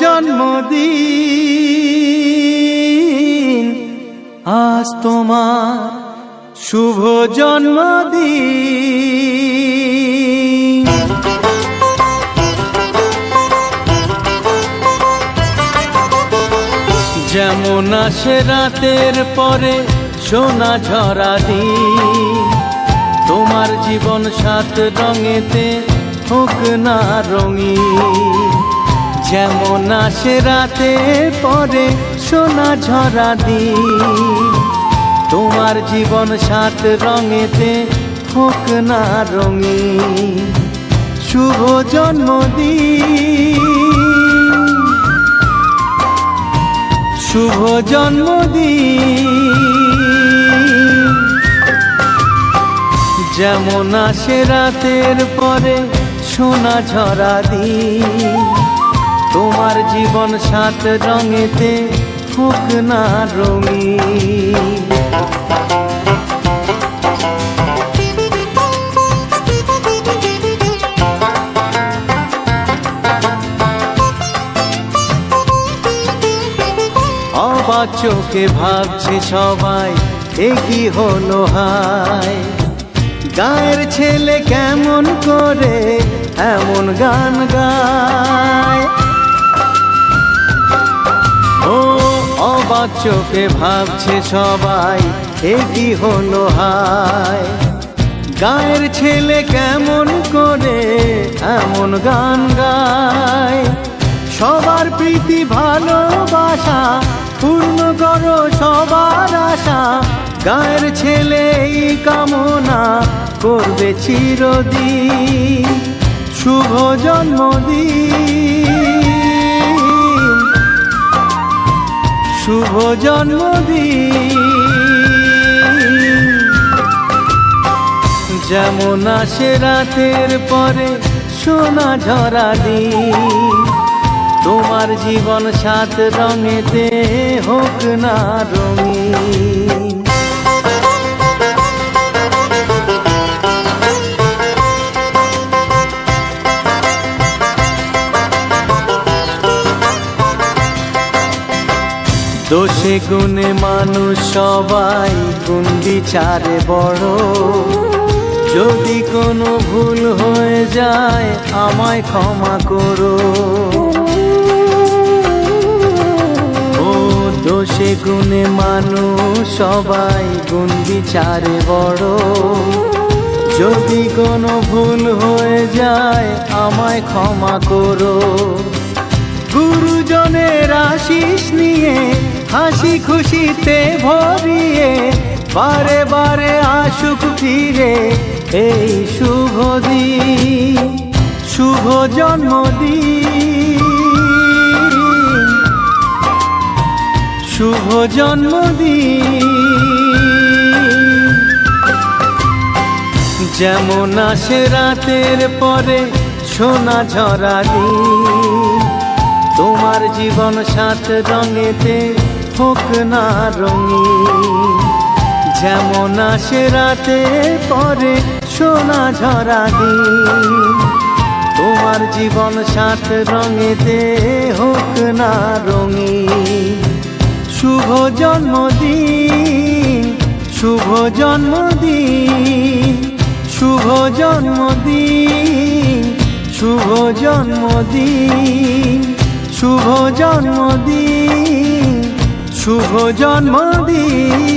জন্মদিন, আজ তোমার শুভ জন্মদিন। যেমন আসে রাতের পরে সোনা ঝরা দিন, তোমার জীবন সাত রঙেতে হোক না রঙিন। যেমন আসে রাতের পরে সোনা ঝরা দিন, তোমার জীবন সাত রঙেতে হোক না রঙিন। শুভ জন্মদিন, শুভ জন্মদিন। যেমন আসে রাতের পরে সোনা ঝরা দিন, তোমার জীবন সাত রঙেতে হোক না রঙিন। অবাক চোখে ভাবছে সবাই এ কি হলো হায়, গায়ের ছেলে কেমন করে এমন গান গায়। ও অবাক চোখে ভাবছে সবাই এ কি হলো হায়, গায়ের ছেলে কেমন করে এমন গান গায়। সবার প্রীতি ভালোবাসা পূর্ণ করো সবার আশা, গায়ের ছেলে এই কামনা করবে চিরদিন। শুভ জন্মদিন, শুভ জন্মদিন। যেমন আসে রাতের পরে সোনা ঝরা দিন, তোমার জীবন সাত রঙেতে হোক না রঙিন। দোষে গুণে মানুষ সবাই গুণ বিচারে বড়, যদি কোনো ভুল হয়ে যায় আমায় ক্ষমা করো। দোষে গুণে মানুষ সবাই গুণ বিচারে বড়, যদি কোনো ভুল হয়ে যায় আমায় ক্ষমা করো। গুরুজনের আশিস নিয়ে হাসি খুশিতে ভরিয়ে বারে বারে আসুক ফিরে এই শুভ দিন। শুভ জন্মদিন, শুভ জন্মদিন। যেমন আসে রাতের পরে সোনা ঝরা দিন, তোমার জীবন সাত রঙেতে হোক না রঙিন। যেমন আসে রাতের পরে সোনা ঝরা দিন, তোমার জীবন সাত রঙেতে হোক না রঙিন। শুভ জন্মদিন, শুভ জন্মদিন, শুভ জন্মদিন, শুভ জন্মদিন, শুভ জন্মদিন, শুভ জন্মদিন।